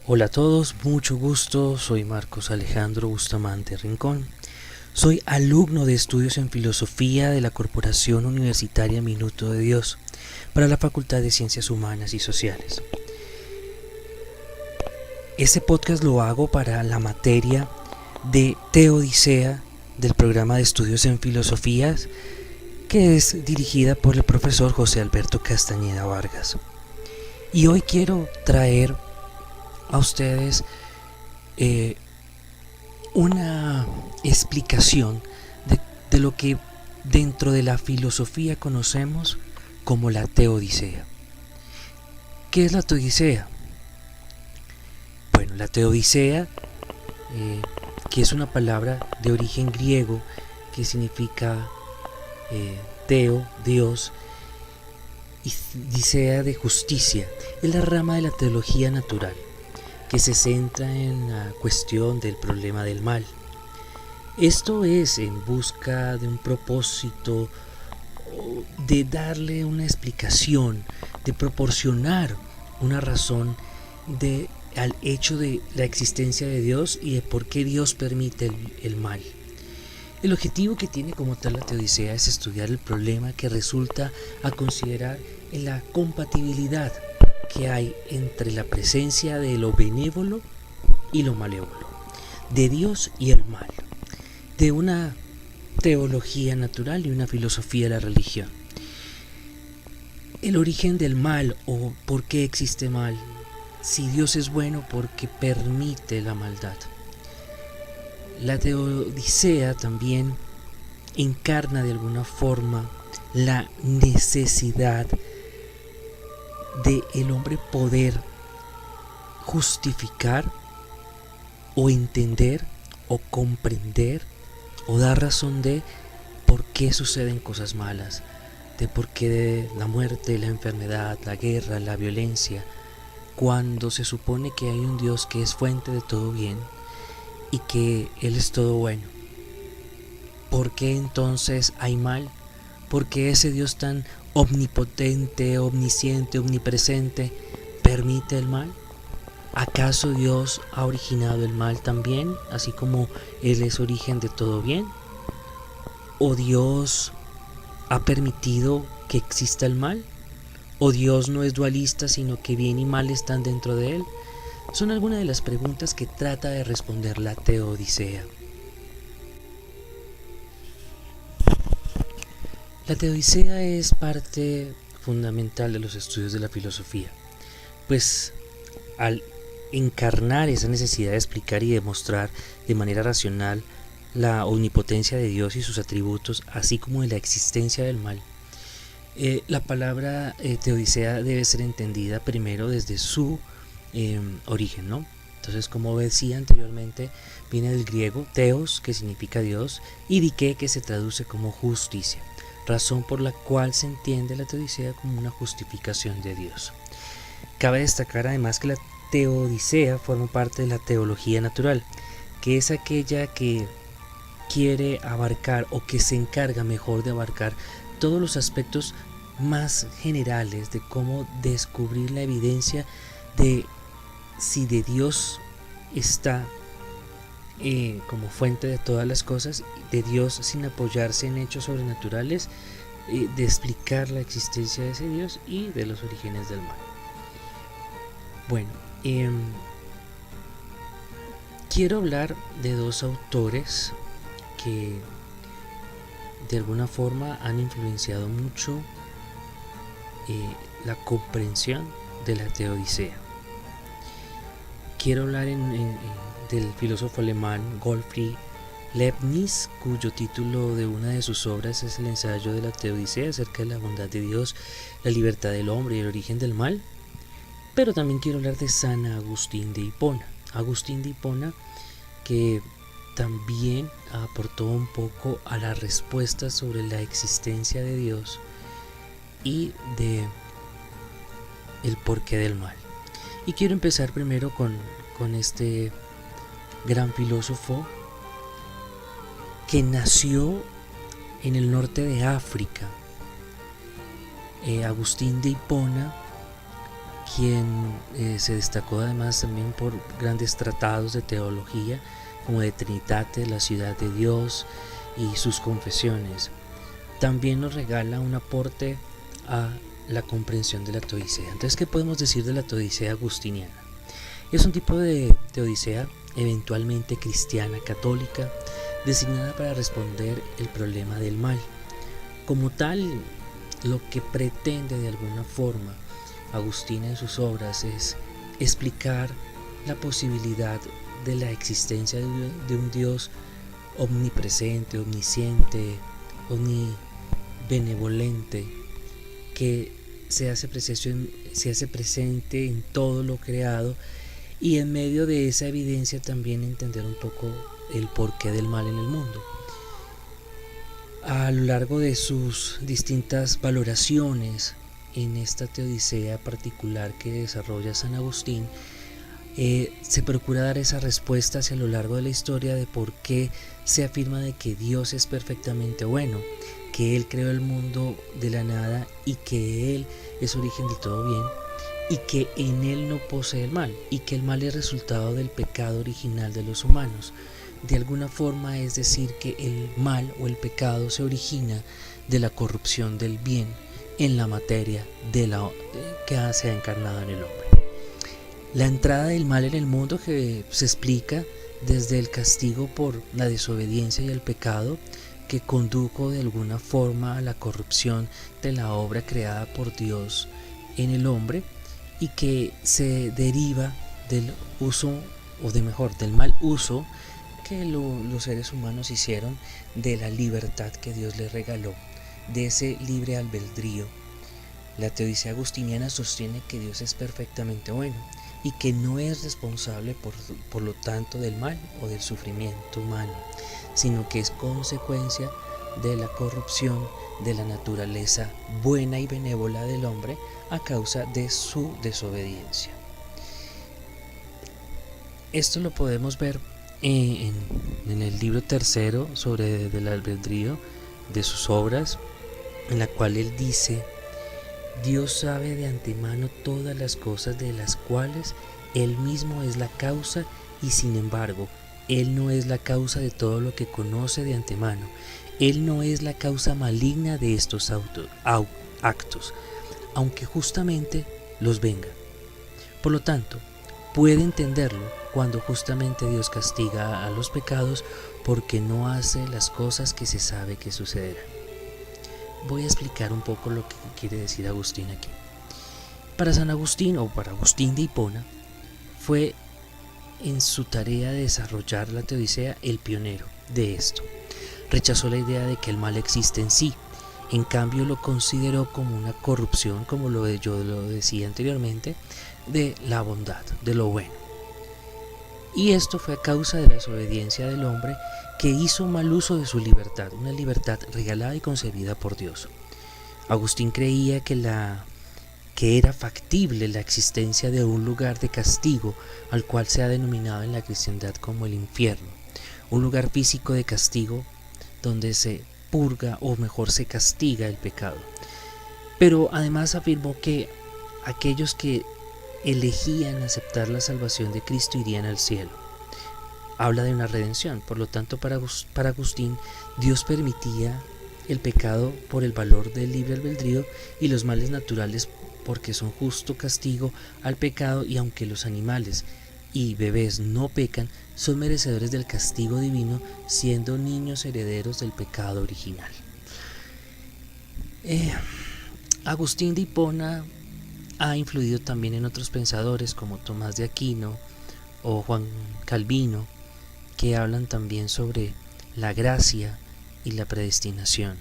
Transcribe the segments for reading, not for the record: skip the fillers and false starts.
Hola a todos, mucho gusto, soy Marcos Alejandro Bustamante Rincón. Soy alumno de estudios en filosofía de la Corporación Universitaria Minuto de Dios para la Facultad de Ciencias Humanas y Sociales. Este podcast lo hago para la materia de Teodicea del programa de estudios en filosofías que es dirigida por el profesor José Alberto Castañeda Vargas. Y hoy quiero traer a ustedes una explicación de lo que dentro de la filosofía conocemos como la teodicea. ¿Qué es la teodicea? Bueno, la teodicea, que es una palabra de origen griego que significa teo, Dios, y dicea de justicia, es la rama de la teología natural que se centra en la cuestión del problema del mal. Esto es en busca de un propósito, de darle una explicación, de proporcionar una razón al hecho de la existencia de Dios y de por qué Dios permite el mal. El objetivo que tiene como tal la teodicea es estudiar el problema que resulta a considerar en la compatibilidad que hay entre la presencia de lo benévolo y lo malévolo, de Dios y el mal, de una teología natural y una filosofía de la religión. El origen del mal o por qué existe mal, si Dios es bueno, porque permite la maldad. La teodicea también encarna de alguna forma la necesidad de el hombre poder justificar o entender o comprender o dar razón de por qué suceden cosas malas, de por qué la muerte, la enfermedad, la guerra, la violencia, cuando se supone que hay un Dios que es fuente de todo bien y que Él es todo bueno. ¿Por qué entonces hay mal? ¿Por qué ese Dios tan omnipotente, omnisciente, omnipresente permite el mal? ¿Acaso Dios ha originado el mal también, así como Él es origen de todo bien? ¿O Dios ha permitido que exista el mal? ¿O Dios no es dualista, sino que bien y mal están dentro de Él? Son algunas de las preguntas que trata de responder la Teodicea. La Teodicea es parte fundamental de los estudios de la filosofía, pues al encarnar esa necesidad de explicar y demostrar de manera racional la omnipotencia de Dios y sus atributos, así como de la existencia del mal, la palabra teodicea debe ser entendida primero desde su origen, ¿no? Entonces, como decía anteriormente, viene del griego teos, que significa Dios, y dike, que se traduce como justicia, razón por la cual se entiende la teodicea como una justificación de Dios. Cabe destacar además que la teodicea forma parte de la teología natural, que es aquella que quiere abarcar o que se encarga mejor de abarcar todos los aspectos más generales de cómo descubrir la evidencia de si de Dios está como fuente de todas las cosas, de Dios sin apoyarse en hechos sobrenaturales, de explicar la existencia de ese Dios y de los orígenes del mal. Bueno, quiero hablar de dos autores que de alguna forma han influenciado mucho la comprensión de la teodicea. Quiero hablar del filósofo alemán Gottfried Leibniz, cuyo título de una de sus obras es el ensayo de la teodicea acerca de la bondad de Dios, la libertad del hombre y el origen del mal. Pero también quiero hablar de San Agustín de Hipona. Agustín de Hipona, que también aportó un poco a la respuesta sobre la existencia de Dios y de el porqué del mal. Y quiero empezar primero con este gran filósofo que nació en el norte de África. Agustín de Hipona, quien se destacó además también por grandes tratados de teología, como de Trinitate, la ciudad de Dios y sus confesiones. También nos regala un aporte a la comprensión de la teodicea. Entonces, ¿qué podemos decir de la teodicea agustiniana? Es un tipo de teodicea eventualmente cristiana católica, designada para responder el problema del mal. Como tal, lo que pretende de alguna forma Agustín en sus obras es explicar la posibilidad de la existencia de un Dios omnipresente, omnisciente, omnibenevolente, que se hace presente en todo lo creado, y en medio de esa evidencia también entender un poco el porqué del mal en el mundo. A lo largo de sus distintas valoraciones en esta teodicea particular que desarrolla San Agustín, se procura dar esa respuesta hacia lo largo de la historia de por qué se afirma de que Dios es perfectamente bueno, que Él creó el mundo de la nada y que Él es origen de todo bien, y que en Él no posee el mal, y que el mal es resultado del pecado original de los humanos. De alguna forma, es decir, que el mal o el pecado se origina de la corrupción del bien en la materia que se ha encarnado en el hombre. La entrada del mal en el mundo, que se explica desde el castigo por la desobediencia y el pecado, que condujo de alguna forma a la corrupción de la obra creada por Dios en el hombre, y que se deriva del uso, del mal uso que los seres humanos hicieron de la libertad que Dios les regaló, de ese libre albedrío. La teodicea agustiniana sostiene que Dios es perfectamente bueno y que no es responsable por lo tanto del mal o del sufrimiento humano, sino que es consecuencia de la corrupción de la naturaleza buena y benévola del hombre a causa de su desobediencia. Esto lo podemos ver en el libro tercero sobre el albedrío de sus obras, en la cual él dice: Dios sabe de antemano todas las cosas de las cuales Él mismo es la causa, y sin embargo, Él no es la causa de todo lo que conoce de antemano. Él no es la causa maligna de estos actos, aunque justamente los vengan. Por lo tanto, puede entenderlo cuando justamente Dios castiga a los pecados porque no hace las cosas que se sabe que sucederán. Voy a explicar un poco lo que quiere decir Agustín aquí. Para San Agustín, o para Agustín de Hipona, fue en su tarea de desarrollar la teodicea el pionero de esto. Rechazó la idea de que el mal existe en sí, en cambio lo consideró como una corrupción, como yo lo decía anteriormente, de la bondad, de lo bueno. Y esto fue a causa de la desobediencia del hombre, que hizo mal uso de su libertad, una libertad regalada y concebida por Dios. Agustín creía que era factible la existencia de un lugar de castigo, al cual se ha denominado en la cristiandad como el infierno, un lugar físico de castigo donde se purga, o mejor se castiga, el pecado. Pero además afirmó que aquellos que elegían aceptar la salvación de Cristo irían al cielo. Habla de una redención. Por lo tanto, para Agustín, Dios permitía el pecado por el valor del libre albedrío y los males naturales porque son justo castigo al pecado, y aunque los animales y bebés no pecan, son merecedores del castigo divino, siendo niños herederos del pecado original. Agustín de Hipona ha influido también en otros pensadores como Tomás de Aquino o Juan Calvino, que hablan también sobre la gracia y la predestinación.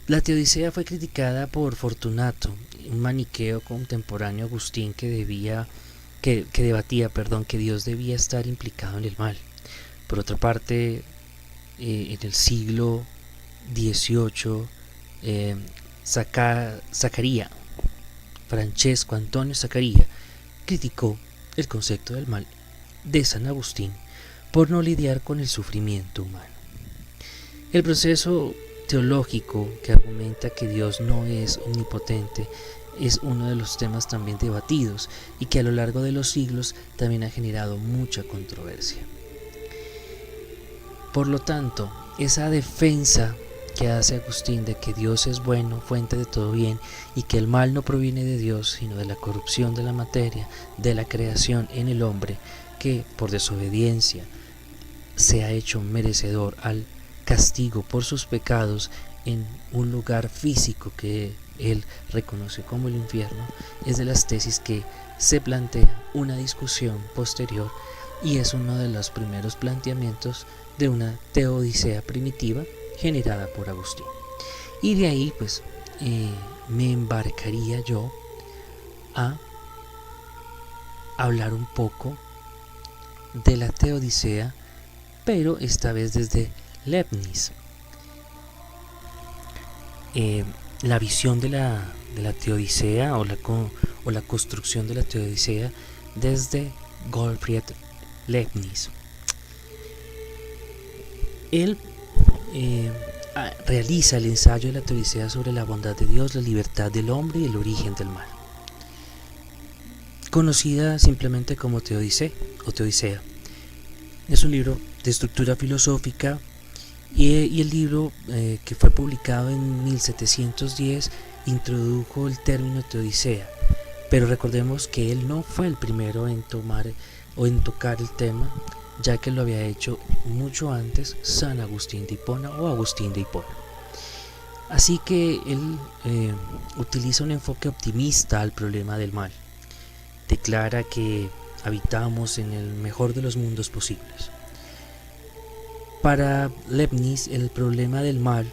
La teodicea fue criticada por Fortunato, un maniqueo contemporáneo a Agustín que debatía que Dios debía estar implicado en el mal. Por otra parte, en el siglo XVIII, Francesco Antonio Zaccaria criticó el concepto del mal de San Agustín por no lidiar con el sufrimiento humano. El proceso teológico que argumenta que Dios no es omnipotente es uno de los temas también debatidos y que a lo largo de los siglos también ha generado mucha controversia. Por lo tanto, esa defensa que hace Agustín de que Dios es bueno, fuente de todo bien, y que el mal no proviene de Dios, sino de la corrupción de la materia, de la creación en el hombre, que por desobediencia se ha hecho merecedor al castigo por sus pecados en un lugar físico que él reconoce como el infierno, es de las tesis que se plantea una discusión posterior y es uno de los primeros planteamientos de una teodicea primitiva generada por Agustín. Y de ahí pues me embarcaría yo a hablar un poco de la teodicea, pero esta vez desde Leibniz. La visión de la teodicea o la construcción de la teodicea desde Gottfried Leibniz. Él realiza el ensayo de la teodicea sobre la bondad de Dios, la libertad del hombre y el origen del mal, conocida simplemente como Teodicea o Teodicea. Es un libro de estructura filosófica y el libro que fue publicado en 1710 introdujo el término teodicea, pero recordemos que él no fue el primero en tomar o en tocar el tema, ya que lo había hecho mucho antes San Agustín de Hipona o Agustín de Hipona. Así que él utiliza un enfoque optimista al problema del mal. Declara que habitamos en el mejor de los mundos posibles. Para Leibniz, el problema del mal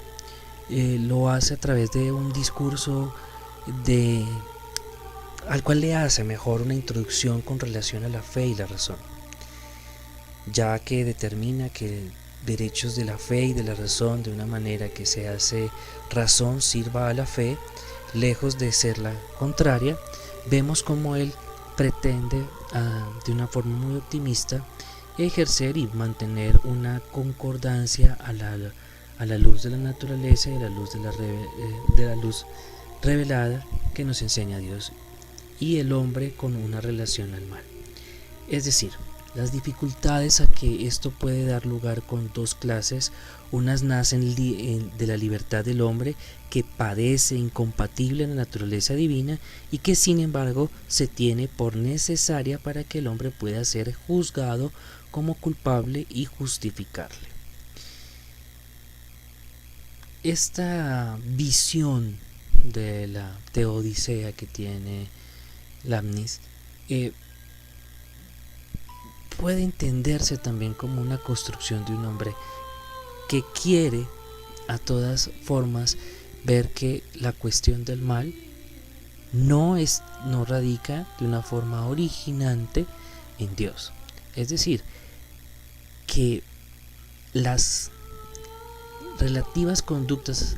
lo hace a través de un discurso al cual le hace mejor una introducción con relación a la fe y la razón, ya que determina que derechos de la fe y de la razón de una manera que se hace razón sirva a la fe, lejos de ser la contraria. Vemos como él pretende de una forma muy optimista ejercer y mantener una concordancia a la luz de la naturaleza y a la luz de la luz revelada que nos enseña Dios y el hombre con una relación al mal. Es decir, las dificultades a que esto puede dar lugar con dos clases: unas nacen de la libertad del hombre, que padece incompatible en la naturaleza divina y que sin embargo se tiene por necesaria para que el hombre pueda ser juzgado como culpable y justificarle. Esta visión de la teodicea que tiene Leibniz puede entenderse también como una construcción de un hombre que quiere a todas formas ver que la cuestión del mal no radica de una forma originante en Dios. Es decir, que las relativas conductas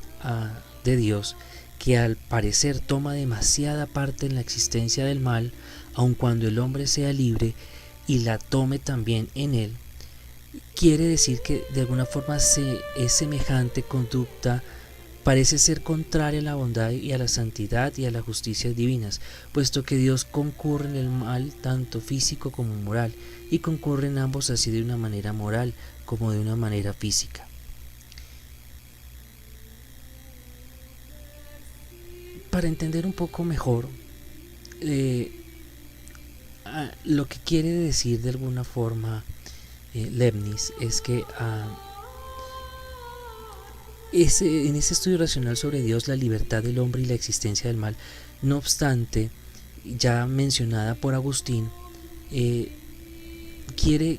de Dios, que al parecer toma demasiada parte en la existencia del mal, aun cuando el hombre sea libre y la tome también en él, quiere decir que de alguna forma es semejante conducta parece ser contraria a la bondad y a la santidad y a la justicia divinas, puesto que Dios concurre en el mal tanto físico como moral, y concurre en ambos así de una manera moral como de una manera física. Para entender un poco mejor lo que quiere decir de alguna forma Leibniz es que en ese estudio racional sobre Dios, la libertad del hombre y la existencia del mal, no obstante, ya mencionada por Agustín, quiere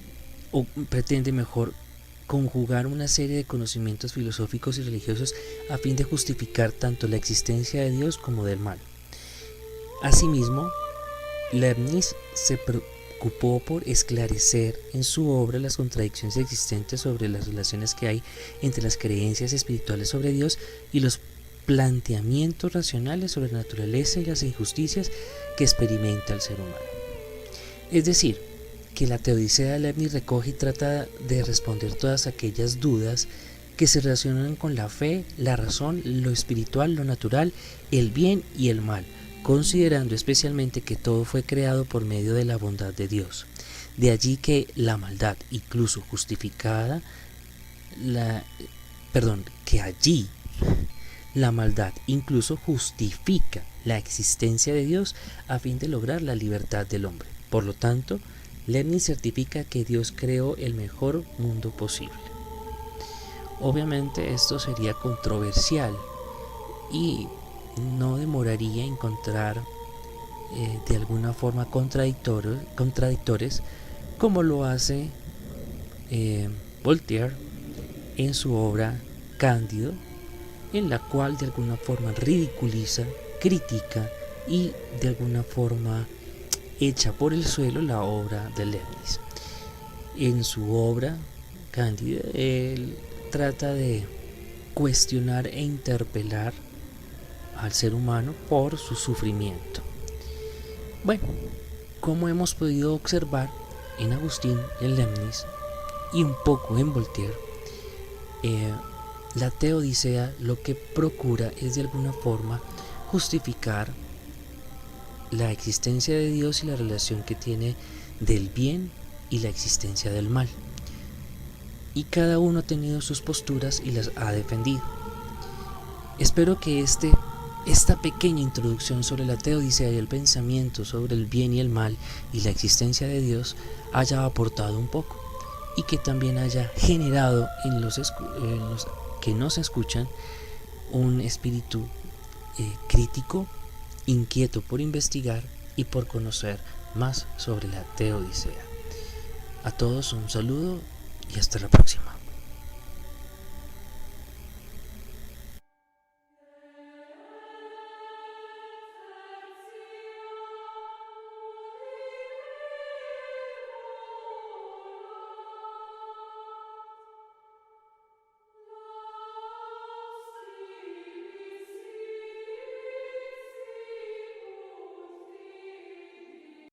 o pretende mejor conjugar una serie de conocimientos filosóficos y religiosos a fin de justificar tanto la existencia de Dios como del mal. Asimismo, Leibniz se preocupó por esclarecer en su obra las contradicciones existentes sobre las relaciones que hay entre las creencias espirituales sobre Dios y los planteamientos racionales sobre la naturaleza y las injusticias que experimenta el ser humano. Es decir, que la teodicea de Leibniz recoge y trata de responder todas aquellas dudas que se relacionan con la fe, la razón, lo espiritual, lo natural, el bien y el mal, considerando especialmente que todo fue creado por medio de la bondad de Dios. De allí que la maldad, incluso justificada, que allí la maldad incluso justifica la existencia de Dios a fin de lograr la libertad del hombre. Por lo tanto, Leibniz certifica que Dios creó el mejor mundo posible. Obviamente esto sería controversial y no demoraría encontrar de alguna forma contradictores como lo hace Voltaire en su obra Cándido, en la cual de alguna forma ridiculiza, critica y de alguna forma echa por el suelo la obra de Leibniz. En su obra Cándido, él trata de cuestionar e interpelar al ser humano por su sufrimiento. Bueno, como hemos podido observar en Agustín, en Leibniz y un poco en Voltaire, la Teodicea lo que procura es de alguna forma justificar la existencia de Dios y la relación que tiene del bien y la existencia del mal. Y cada uno ha tenido sus posturas y las ha defendido. Espero que esta pequeña introducción sobre la Teodicea y el pensamiento sobre el bien y el mal y la existencia de Dios haya aportado un poco y que también haya generado en los que nos escuchan un espíritu crítico, inquieto por investigar y por conocer más sobre la Teodicea. A todos un saludo y hasta la próxima.